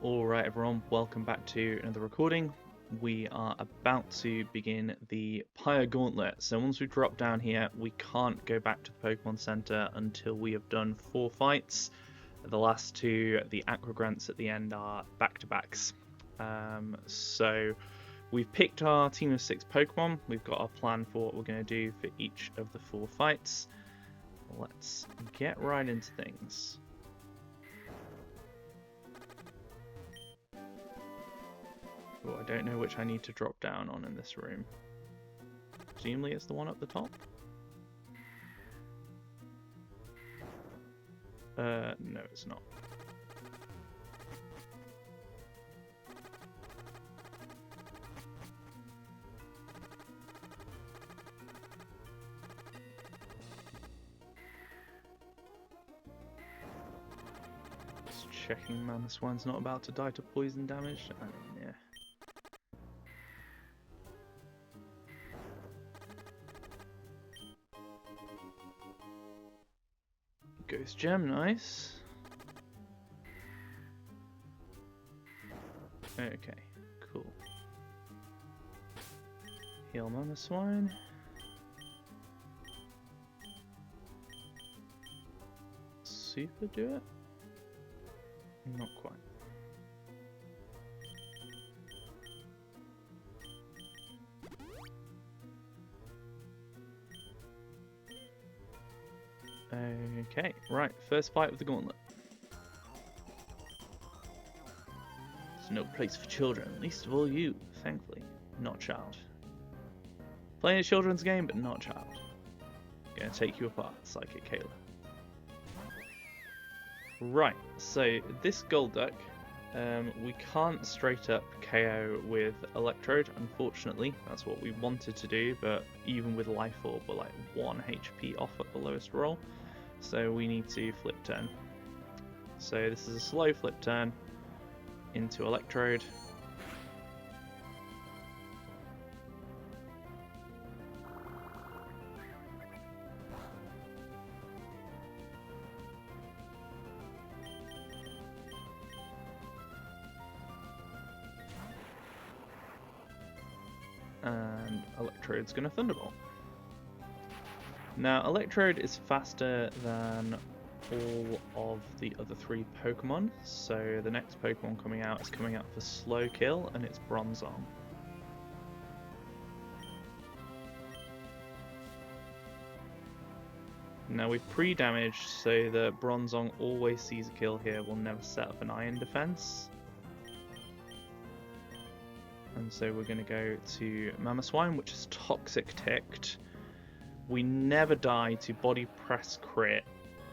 Alright everyone, welcome back to another recording. We are about to begin the Pyre Gauntlet. So once we drop down here, we can't go back to the Pokemon Center until we have done 4 fights. The last 2, the Aquagrants at the end, are back-to-backs. So we've picked our team of 6 Pokemon. We've got our plan for what we're going to do for each of the 4 fights. Let's get right into things. Oh, I don't know which I need to drop down on in this room. Presumably it's the one up the top? No it's not. Just checking, man, this one's not about to die to poison damage. I mean, yeah. Ghost Gem, nice. Okay, cool. Heal Mama Swine. Super do it? Not quite. Okay, right, first fight with the Gauntlet. There's no place for children, least of all you, thankfully. Not child. Playing a children's game, but not child. Gonna take you apart, Psychic Kayla. Right, so this Golduck, we can't straight up KO with Electrode, unfortunately. That's what we wanted to do, but even with Life Orb, we're like 1 HP off at the lowest roll. So we need to flip turn. So this is a slow flip turn into Electrode. And Electrode's going to Thunderbolt. Now, Electrode is faster than all of the other 3 Pokemon, so the next Pokemon coming out is coming out for Slow Kill, and it's Bronzong. Now we've pre-damaged, so the Bronzong always sees a kill here, will never set up an Iron Defense. And so we're going to go to Mamoswine, which is Toxic Ticked. We never die to Body Press Crit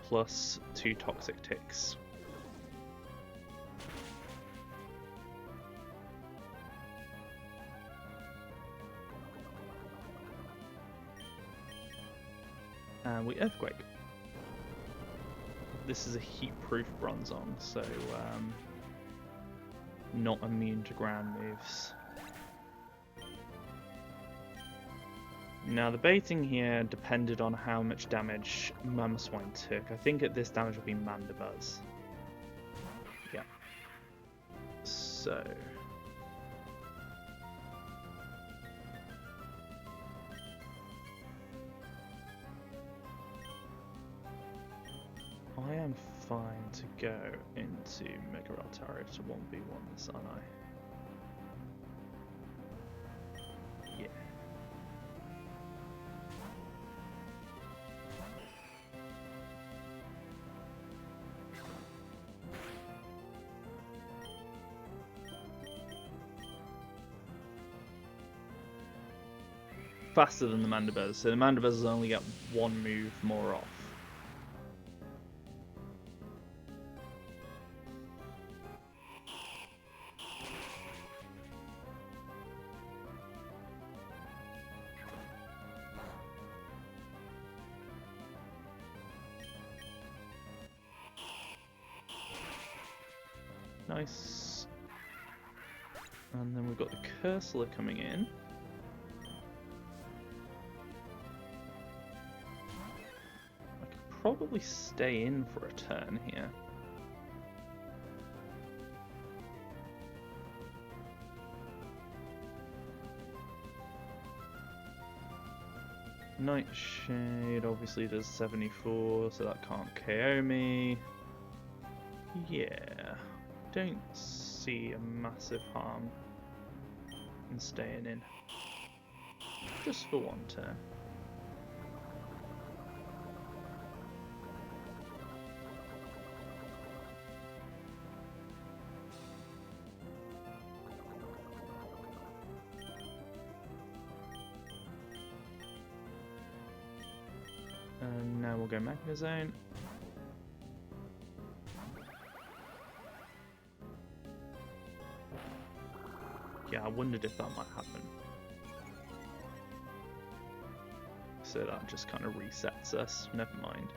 plus 2 Toxic Ticks. And we Earthquake. This is a heat-proof Bronzong, so not immune to ground moves. Now the baiting here depended on how much damage Mamoswine took. I think at this damage will be Mandibuzz. Yeah. So... I am fine to go into Mega Altaria to 1v1 this, aren't I? Yeah. Faster than the Mandibuzz, so the Mandibuzz only got 1 move more off. Nice. And then we've got the Cursor coming in. Probably stay in for a turn here. Nightshade obviously does 74, so that can't KO me. Yeah, don't see a massive harm in staying in. Just for one turn. And now we'll go Magnezone. Yeah, I wondered if that might happen. So that just kind of resets us. Never mind.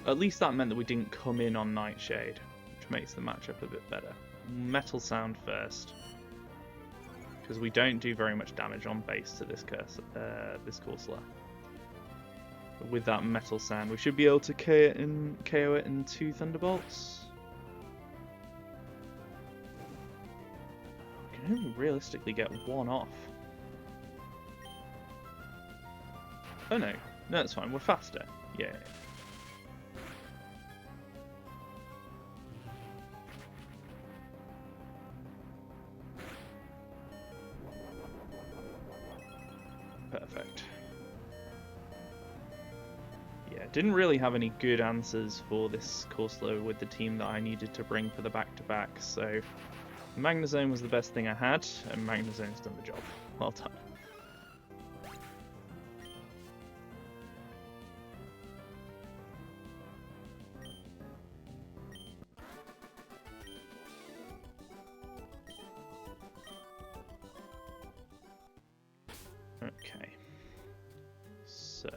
At least that meant that we didn't come in on Nightshade, which makes the matchup a bit better. Metal Sound first, because we don't do very much damage on base to this Corsola. With that Metal Sound, we should be able to KO it in 2 Thunderbolts. We can only realistically get 1 off. Oh no, that's fine, we're faster. Yeah. Perfect. Yeah, didn't really have any good answers for this Corsola with the team that I needed to bring for the back-to-back, so Magnezone was the best thing I had, and Magnezone's done the job. Well done. Okay. So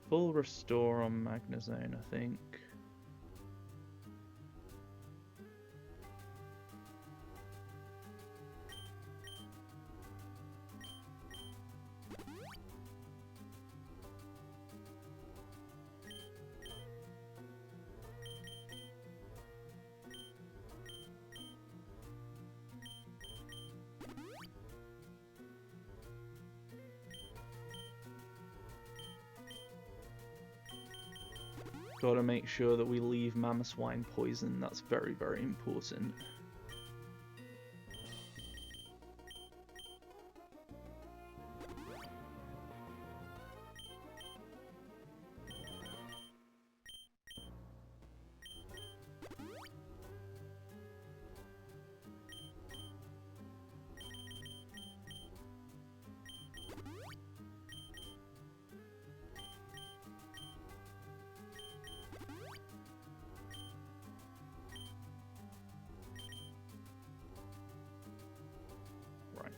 full restore on Magnezone, I think. Gotta make sure that we leave Mamoswine poison. That's very, very important.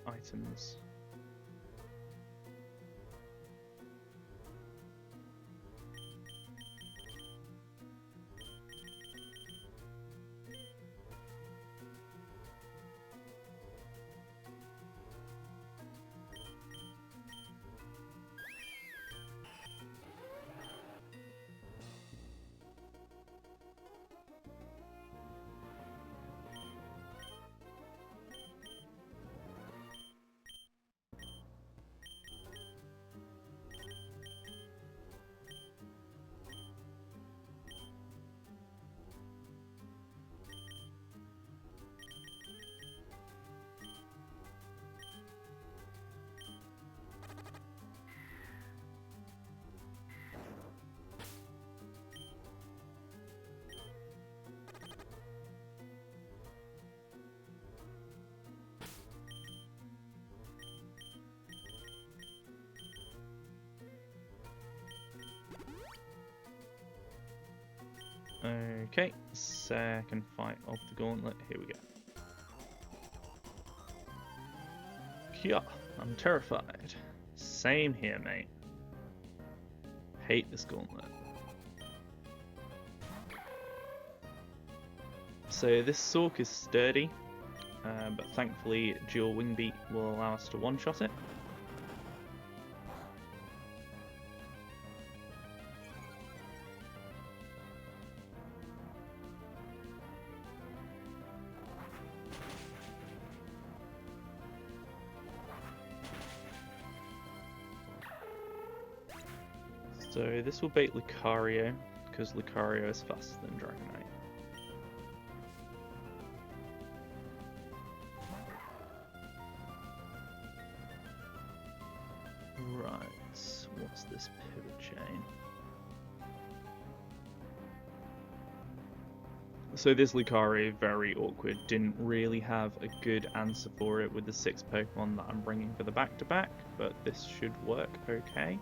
Items. Okay, second fight of the Gauntlet. Here we go. Kia, I'm terrified. Same here, mate. Hate this Gauntlet. So this Sork is sturdy, but thankfully dual Wing Beat will allow us to one-shot it. So this will bait Lucario, because Lucario is faster than Dragonite. Right, what's this pivot chain? So this Lucario, very awkward, didn't really have a good answer for it with the 6 Pokemon that I'm bringing for the back-to-back, but this should work okay.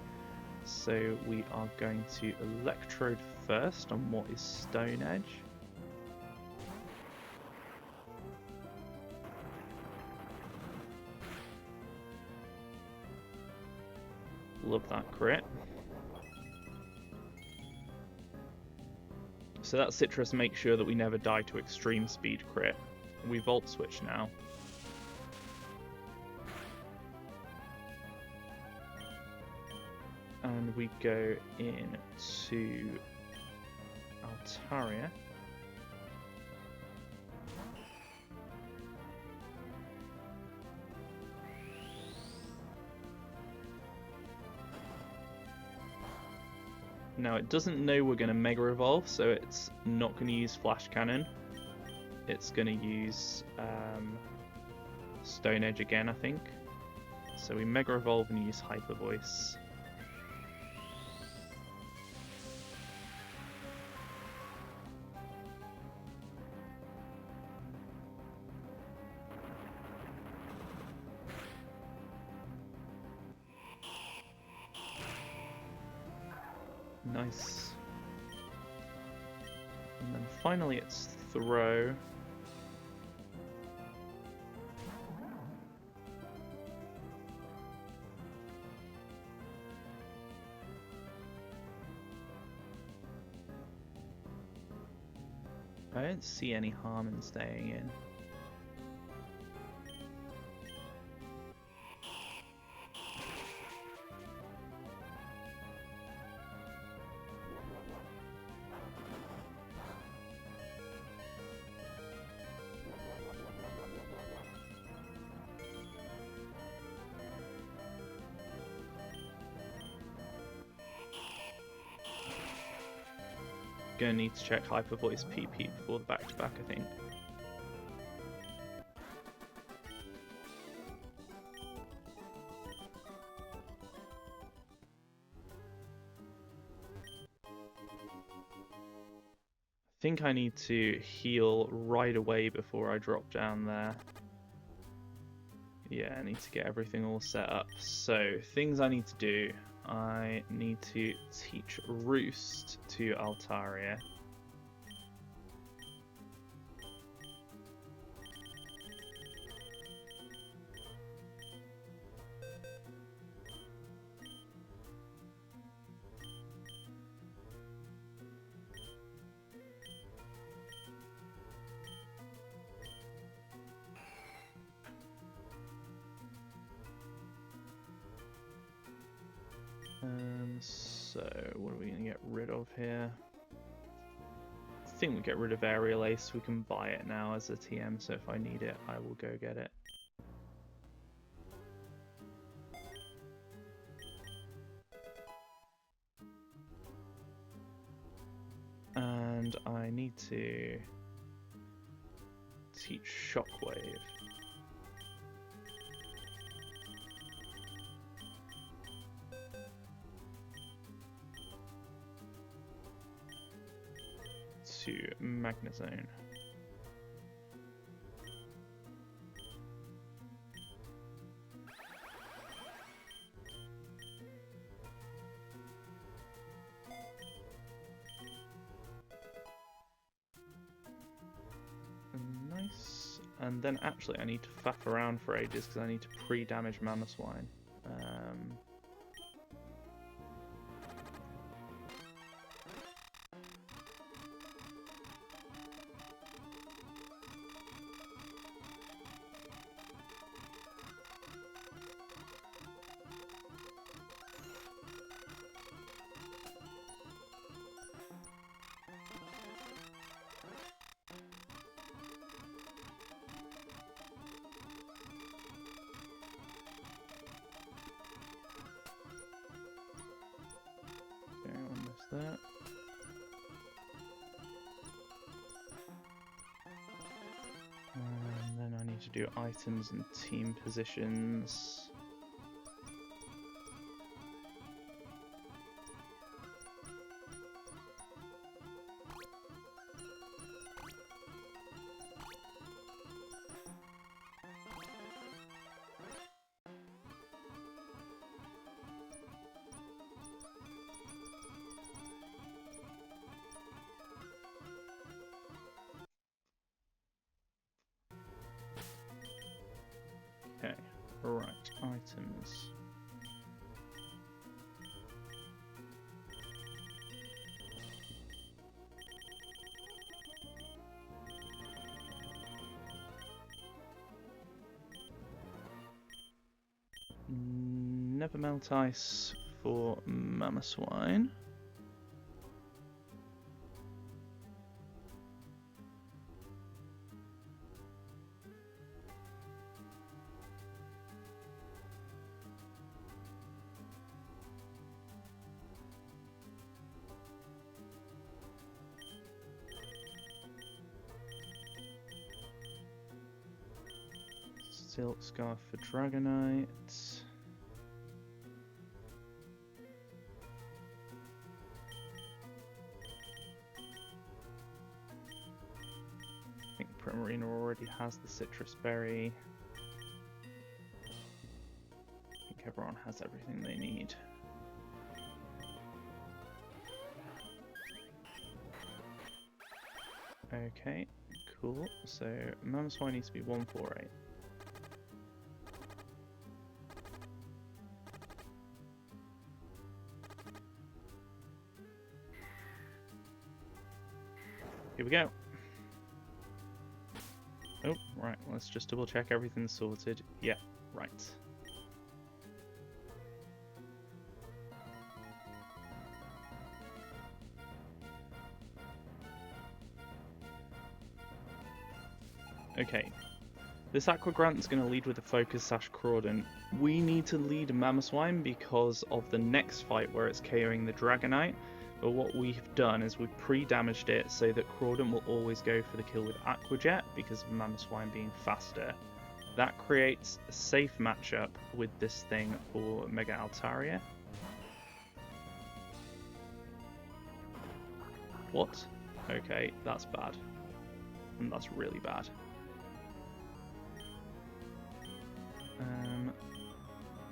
So we are going to Electrode first on what is Stone Edge. Love that crit. So that Citrus makes sure that we never die to extreme speed crit. We Volt Switch now. And we go into Altaria. Now it doesn't know we're going to Mega Evolve, so it's not going to use Flash Cannon. It's going to use Stone Edge again, I think. So we Mega Evolve and use Hyper Voice. Nice. And then finally it's Throw. I don't see any harm in staying in. Gonna need to check Hyper Voice PP before the back-to-back, I think. I think I need to heal right away before I drop down there. Yeah, I need to get everything all set up. So, things I need to do. I need to teach Roost to Altaria. So, what are we going to get rid of here? I think we get rid of Aerial Ace. We can buy it now as a TM, so if I need it, I will go get it. And I need to teach Shockwave. To Magnezone. Nice. And then actually I need to faff around for ages because I need to pre-damage Mamoswine. do items and team positions. Okay, right, items. Never melt ice for Mamoswine. Silk Scarf for Dragonite. I think Primarina already has the Citrus Berry. I think everyone has everything they need. Okay, cool. So Mamoswine needs to be 148. Here we go. Oh, right, let's just double check everything's sorted. Yeah, right. Okay. This Aqua Grant's going to lead with a Focus Sash Crawdon. We need to lead Mamoswine because of the next fight where it's KOing the Dragonite. But what we've done is we've pre-damaged it so that Crawdon will always go for the kill with Aqua Jet because of Mamoswine being faster. That creates a safe matchup with this thing for Mega Altaria. What? Okay, that's bad. And that's really bad.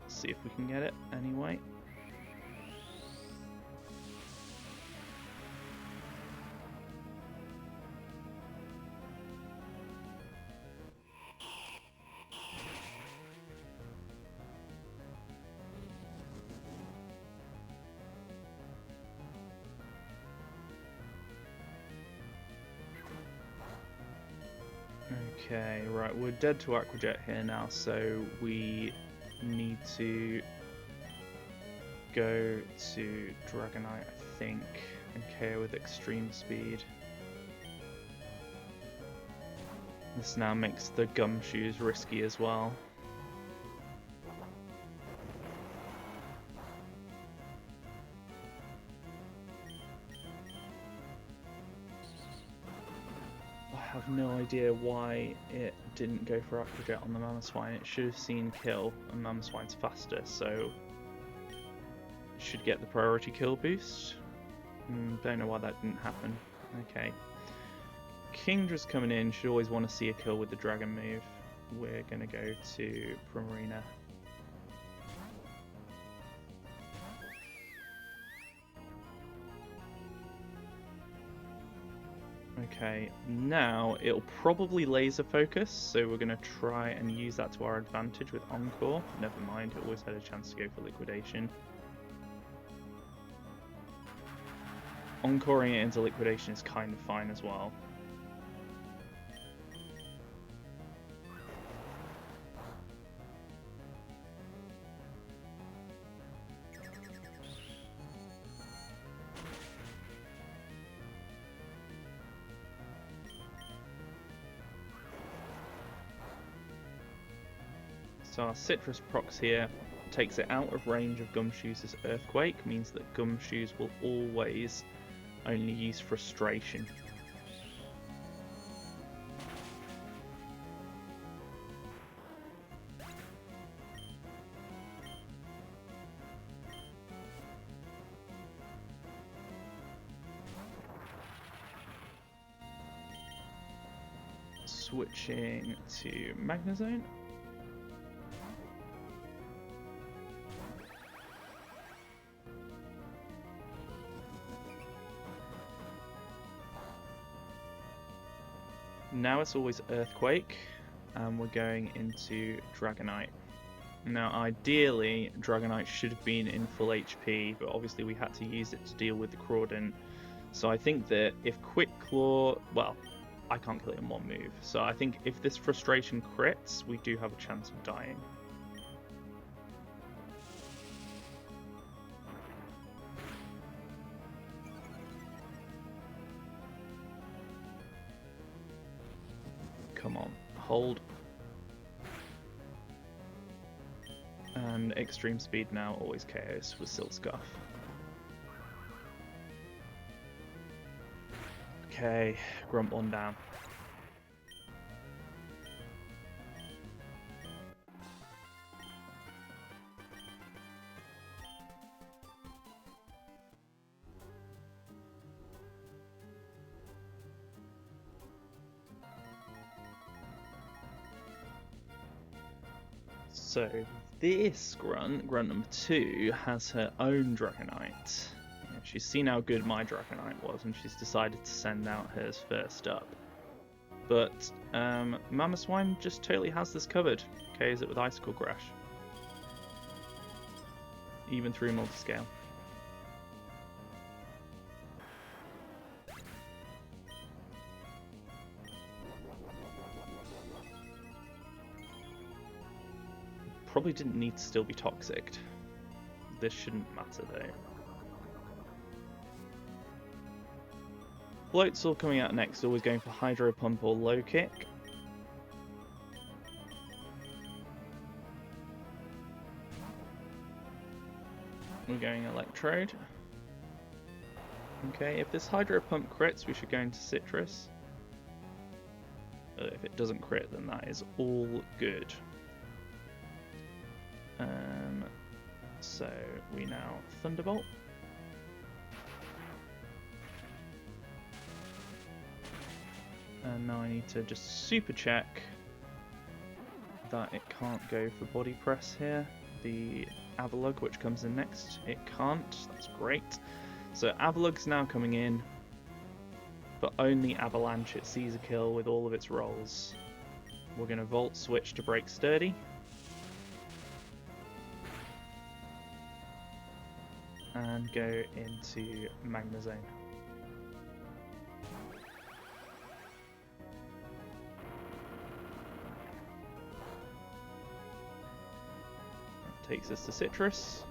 Let's see if we can get it anyway. Okay, right, we're dead to Aqua Jet here now, so we need to go to Dragonite, I think, and KO with extreme speed. This now makes the Gumshoes risky as well. I have no idea why it didn't go for Aqua Jet on the Mamoswine. It should have seen kill, and Mamoswine's faster, so it should get the priority kill boost. Don't know why that didn't happen. Okay. Kingdra's coming in, should always want to see a kill with the Dragon move. We're going to go to Primarina. Okay, now it'll probably laser focus, so we're going to try and use that to our advantage with Encore. Never mind, it always had a chance to go for liquidation. Encoring it into liquidation is kind of fine as well. So our Citrus procs here takes it out of range of Gumshoes' Earthquake, means that Gumshoes will always only use Frustration. Switching to Magnezone. Now it's always Earthquake, and we're going into Dragonite. Now ideally Dragonite should have been in full HP, but obviously we had to use it to deal with the Crawdon. So I think that if Quick Claw, well, I can't kill it in one move, so I think if this Frustration crits, we do have a chance of dying. Come on, hold. And Extreme Speed now always KOs with Silk Scarf. Okay, Grump one down. So this Grunt number 2, has her own Dragonite. She's seen how good my Dragonite was, and she's decided to send out hers first up. But Mamoswine just totally has this covered. KOs it with Icicle Crash. Even through Multiscale. Probably didn't need to still be toxic. This shouldn't matter though. Floatzel coming out next, always going for Hydro Pump or Low Kick. We're going Electrode. Okay, if this Hydro Pump crits, we should go into Citrus. If it doesn't crit, then that is all good. So we now Thunderbolt. And now I need to just super check that it can't go for Body Press here. The Avalugg, which comes in next, it can't. That's great. So Avalugg's now coming in, but only Avalanche. It sees a kill with all of its rolls. We're going to Volt Switch to break Sturdy. And go into Magnezone. That takes us to Citrus.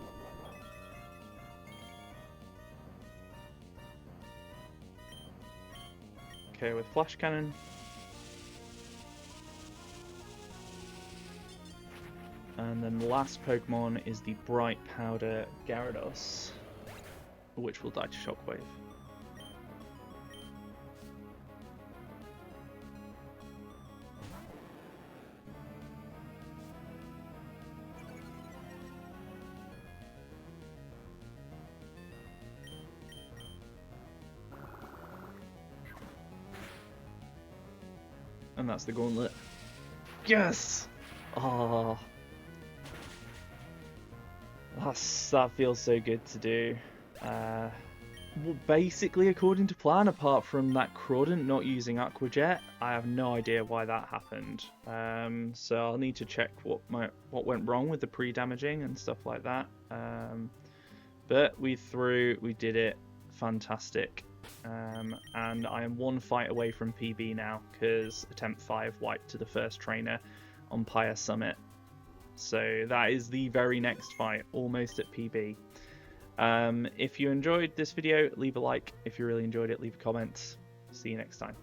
Okay, with Flash Cannon. And then the last Pokemon is the Bright Powder Gyarados, which will die to Shockwave. And that's the Gauntlet. Yes! Oh. That feels so good to do. Well, basically according to plan, apart from that Crawdon not using Aqua Jet. I have no idea why that happened. So I'll need to check what went wrong with the pre-damaging and stuff like that. But we did it. Fantastic. And I am one fight away from PB now, because attempt 5 wiped to the first trainer on Pyre Summit. So that is the very next fight, almost at PB. If you enjoyed this video, leave a like. If you really enjoyed it, leave a comment. See you next time.